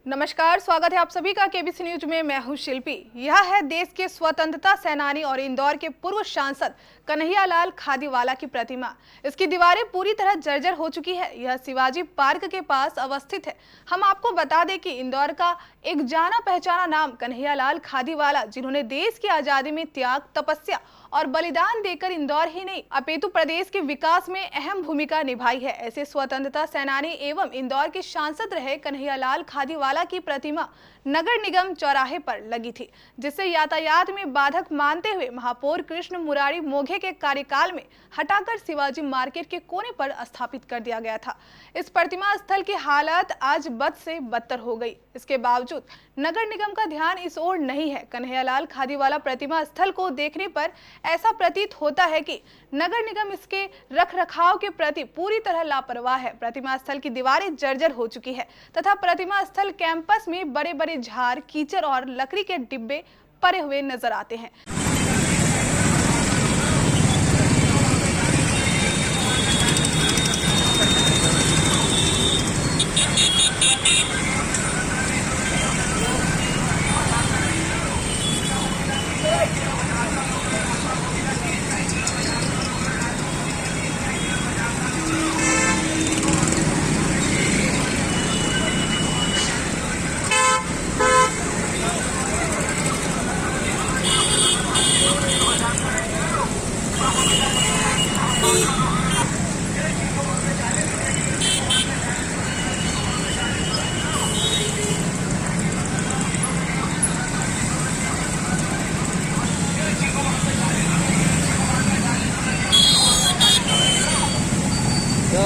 नमस्कार, स्वागत है आप सभी का केबीसी न्यूज में। मैं हूं शिल्पी। यह है देश के स्वतंत्रता सेनानी और इंदौर के पूर्व सांसद कन्हैयालाल खादीवाला की प्रतिमा। इसकी दीवारें पूरी तरह जर्जर हो चुकी है। यह शिवाजी पार्क के पास अवस्थित है। हम आपको बता दें कि इंदौर का एक जाना पहचाना नाम कन्हैयालाल खादीवाला, जिन्होंने देश की आजादी में त्याग, तपस्या और बलिदान देकर इंदौर ही नहीं अपितु प्रदेश के विकास में अहम भूमिका निभाई है। ऐसे स्वतंत्रता सेनानी एवं इंदौर के सांसद रहे कन्हैयालाल खादीवाला की प्रतिमा नगर निगम चौराहे पर लगी थी, जिससे यातायात में बाधक मानते हुए महापौर कृष्ण मुरारी मोघे के कार्यकाल में हटाकर शिवाजी मार्केट के कोने पर स्थापित कर दिया गया था। इस प्रतिमा स्थल की हालत आज बद से बदतर हो गई। इसके बावजूद नगर निगम का ध्यान इस ओर नहीं है। कन्हैयालाल खादीवाला प्रतिमा स्थल को देखने पर ऐसा प्रतीत होता है कि नगर निगम इसके रख रखाव के प्रति पूरी तरह लापरवाह है। प्रतिमा स्थल की दीवारें जर्जर हो चुकी है तथा प्रतिमा स्थल कैंपस में बड़े बड़े झाड़, कीचड़ और लकड़ी के डिब्बे पड़े हुए नजर आते हैं।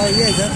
ये इधर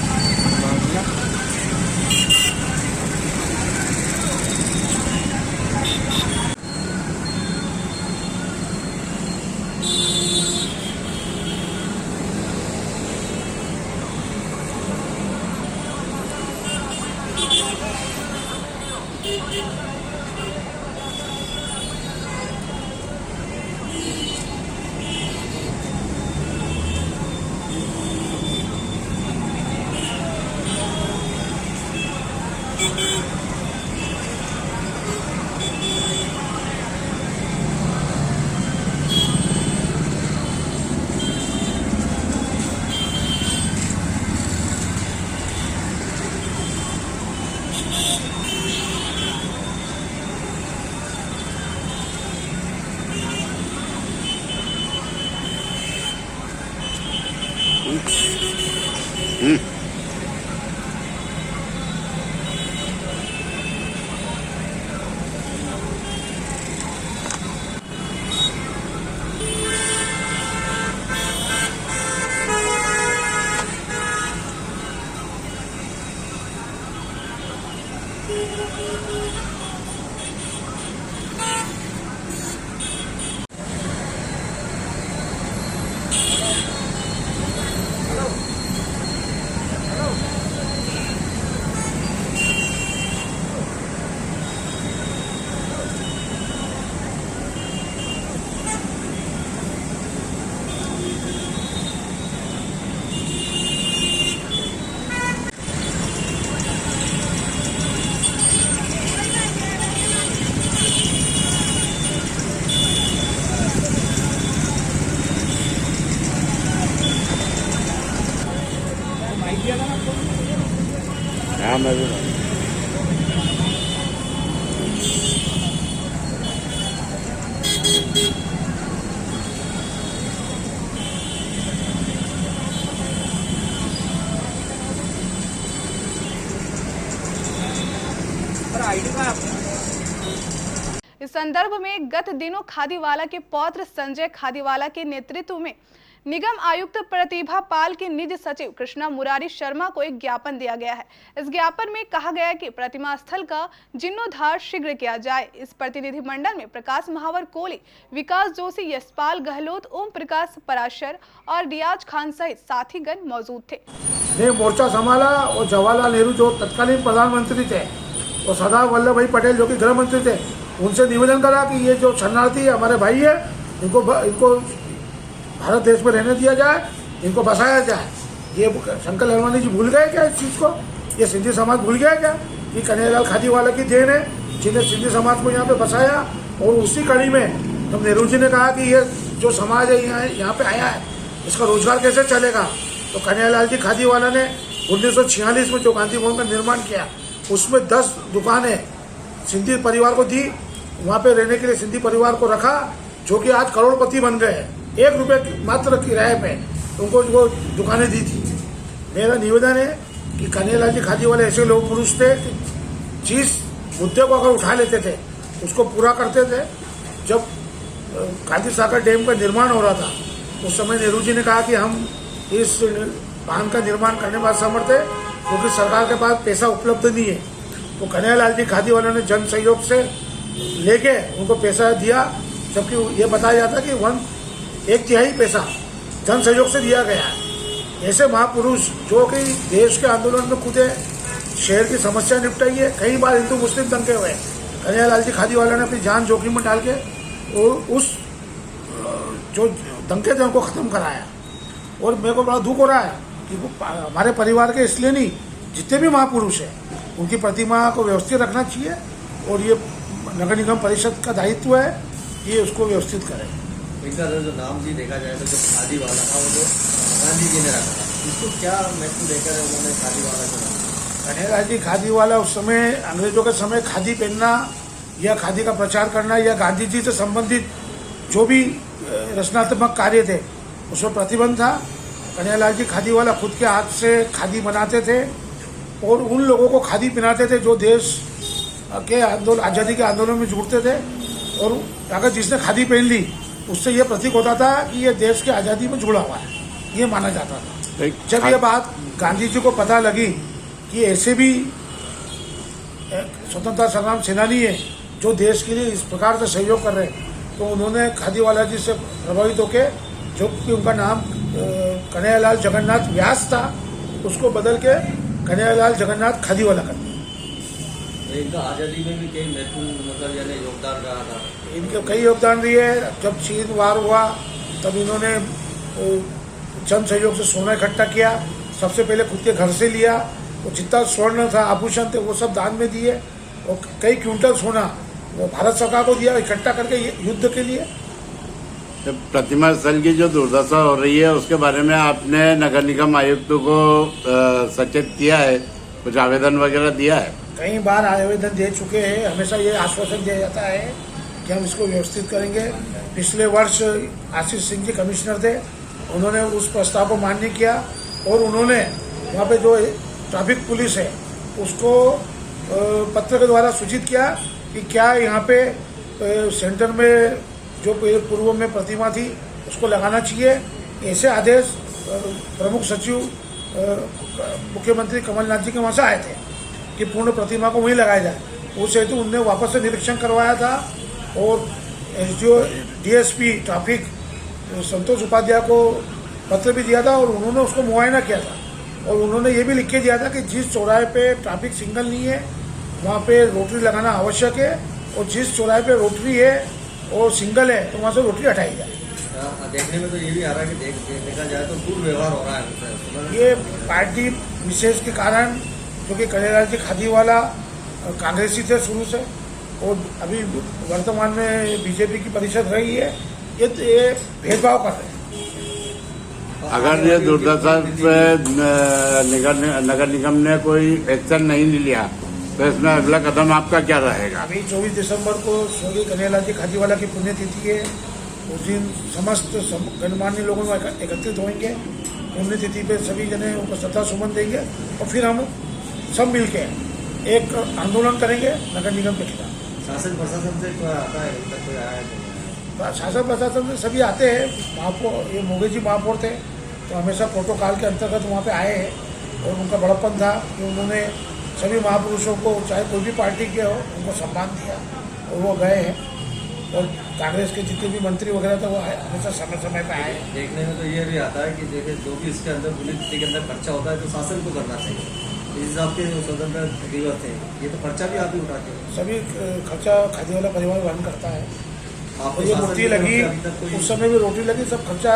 इस संदर्भ में गत दिनों खादीवाला के पौत्र संजय खादीवाला के नेतृत्व में निगम आयुक्त प्रतिभा पाल के निज सचिव कृष्णा मुरारी शर्मा को एक ज्ञापन दिया गया है। इस ज्ञापन में कहा गया है कि प्रतिमा स्थल का जीर्णोद्धार शीघ्र किया जाए। इस प्रतिनिधिमंडल में प्रकाश महावर कोहली, विकास जोशी, यशपाल गहलोत, ओम प्रकाश पराशर और रियाज खान सहित साथीगण मौजूद थे। ने मोर्चा संभाला और जवाहरलाल नेहरू जो तत्कालीन प्रधानमंत्री थे और सरदार वल्लभ भाई पटेल जो कि गृह मंत्री थे, उनसे निवेदन करा कि ये जो शरणार्थी हमारे भाई है, इनको भारत देश में रहने दिया जाए, इनको बसाया जाए। ये शंकर लालवानी जी भूल गए क्या इस चीज़ को? ये सिंधी समाज भूल गया क्या? कि कन्हैयालाल खादीवाला की देन है, जिन्हें सिंधी समाज को यहाँ पे बसाया। और उसी कड़ी में जब नेहरू जी ने कहा कि ये जो समाज है यहाँ पे आया है, इसका रोजगार कैसे चलेगा, तो कन्हैयालाल जी खादीवाला ने 1946 में जो गांधी भवन का निर्माण किया, उसमें 10 दुकानें सिंधी परिवार को दी। वहाँ पे रहने के लिए सिंधी परिवार को रखा, जो कि आज करोड़पति बन गए हैं। 1 रुपये मात्र किराए पे उनको वो दुकानें दी थी। मेरा निवेदन है कि कन्हैयालाल जी खादीवाले ऐसे लोग पुरुष थे कि जिस मुद्दे को अगर उठा लेते थे उसको पूरा करते थे। जब गांधी सागर डैम का निर्माण हो रहा था, उस समय नेहरू जी ने कहा कि हम इस बांध का निर्माण करने में असमर्थ है, क्योंकि सरकार के पास पैसा उपलब्ध नहीं है। तो कन्हैयालाल जी खादीवाला ने जन सहयोग से लेके उनको पैसा दिया, जबकि ये बताया जाता कि 1/3 पैसा जन सहयोग से दिया गया है। ऐसे महापुरुष जो कि देश के आंदोलन में कूदे, शहर की समस्या निपटाई है, कई बार हिंदू मुस्लिम दंगे हुए, कन्हैयालाल जी खादीवाला ने अपनी जान जोखिम में डाल के उस जो दंगे थे उनको ख़त्म कराया। और मेरे को बड़ा दुख हो रहा है कि हमारे परिवार के इसलिए नहीं, जितने भी महापुरुष हैं उनकी प्रतिमा को व्यवस्थित रखना चाहिए। और ये नगर निगम परिषद का दायित्व है कि उसको व्यवस्थित करें। इनका जो नाम भी देखा जाए तो जो खादीवाला था वो जो गांधी जी ने रखा था, इसको क्या महत्व देकर उन्होंने खादीवाला चुना? कन्हैयालाल जी खादीवाला उस समय अंग्रेजों के समय खादी पहनना या खादी का प्रचार करना या गांधी जी से संबंधित जो भी रचनात्मक कार्य थे उसमें प्रतिबंध था। कन्हैयालाल जी खादीवाला खुद के हाथ से खादी बनाते थे और उन लोगों को खादी पहनाते थे जो देश के आंदोलन, आज़ादी के आंदोलन में जुड़ते थे। और अगर जिसने खादी पहन ली उससे ये प्रतीक होता था कि ये देश की आज़ादी में जुड़ा हुआ है, ये माना जाता था। जब ये बात गांधी जी को पता लगी कि ऐसे भी स्वतंत्रता संग्राम सेनानी है जो देश के लिए इस प्रकार से सहयोग कर रहे हैं, तो उन्होंने खादीवाला जी से प्रभावित होकर, जो कि उनका नाम कन्हैयालाल जगन्नाथ व्यास था, उसको बदल के कन्हैयालाल जगन्नाथ खादीवाला कर दिया। इनका आज़ादी में भी कई महत्वपूर्ण मतलब यानी योगदान रहा था। इनके कई योगदान दिए। जब चीन वार हुआ तब इन्होंने जन सहयोग से सोना इकट्ठा किया, सबसे पहले खुद के घर से लिया, वो जितना स्वर्ण था, आभूषण थे, वो सब दान में दिए। और कई क्विंटल सोना वो भारत सरकार को दिया इकट्ठा करके युद्ध के लिए। प्रतिमा स्थल की जो दुर्दशा हो रही है उसके बारे में आपने नगर निगम आयुक्त को सचेत किया है, कुछ आवेदन वगैरह दिया है? कई बार आवेदन दे चुके हैं। हमेशा ये आश्वासन दिया जाता है कि हम इसको व्यवस्थित करेंगे। पिछले वर्ष आशीष सिंह जी कमिश्नर थे, उन्होंने उस प्रस्ताव को मान्य किया और उन्होंने वहाँ पे जो ट्रैफिक पुलिस है उसको पत्र के द्वारा सूचित किया कि क्या यहाँ पे सेंटर में जो पूर्व में प्रतिमा थी उसको लगाना चाहिए। ऐसे आदेश प्रमुख सचिव मुख्यमंत्री कमलनाथ जी के वहाँ से आए थे कि पूर्ण प्रतिमा को वहीं लगाया जाए। उस हेतु उनने वापस से निरीक्षण करवाया था और जो डीएसपी ट्रैफिक संतोष उपाध्याय को पत्र भी दिया था और उन्होंने उसको मुआयना किया था। और उन्होंने ये भी लिख के दिया था कि जिस चौराहे पे ट्रैफिक सिग्नल नहीं है वहाँ पे रोटरी लगाना आवश्यक है, और जिस चौराहे पे रोटरी है और सिंगल है तो वहाँ से रोटरी हटाई जाए। देखने में तो ये भी आ रहा है कि देखा जाए तो दुर्व्यवहार हो रहा है। ये पार्टी विशेष के कारण, क्योंकि कन्हैयालाल जी खादीवाला कांग्रेसी थे शुरू से और अभी वर्तमान में बीजेपी की परिषद रही है, ये भेदभाव कर रहे हैं। अगर ये दुर्दशा पे नगर निगम ने कोई एक्शन नहीं लिया तो इसमें अगला कदम आपका क्या रहेगा? अभी 24 दिसंबर को स्वर्गीय कन्हैयालाल जी खादीवाला की पुण्यतिथि है। उस दिन समस्त गणमान्य लोगों को एकत्रित होंगे, पुण्यतिथि पे सभी जने उनको श्रद्धा सुमन देंगे और फिर हम सब मिलके एक आंदोलन करेंगे नगर निगम के खिलाफ। शासन प्रशासन से कोई आता है? कोई आया है? शासन प्रशासन से सभी आते हैं। महापौर, ये मोगे जी महापौर थे तो हमेशा प्रोटोकॉल के अंतर्गत वहाँ पे आए हैं और उनका बड़प्पन था कि उन्होंने सभी महापुरुषों को, चाहे कोई भी पार्टी के हो, उनको सम्मान दिया और वो गए हैं। और कांग्रेस के जितने भी मंत्री वगैरह थे वो हमेशा समय समय पर आए। देखने में तो ये भी आता है कि देखिए जो भी इसके अंदर पुलिस के अंदर खर्चा होता है तो शासन को करना चाहिए। इस हिसाब के स्वतंत्र दिवस है, ये तो खर्चा भी आप ही उठाते हैं। सभी खर्चा खादीवाला परिवार वहन करता है। आपको ये मूर्ति लगी, उस समय भी रोटी लगी, सब खर्चा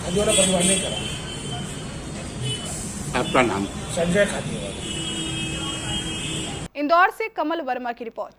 खादीवाला परिवार ने करा। आपका नाम? संजय खादीवाला। इंदौर से कमल वर्मा की रिपोर्ट।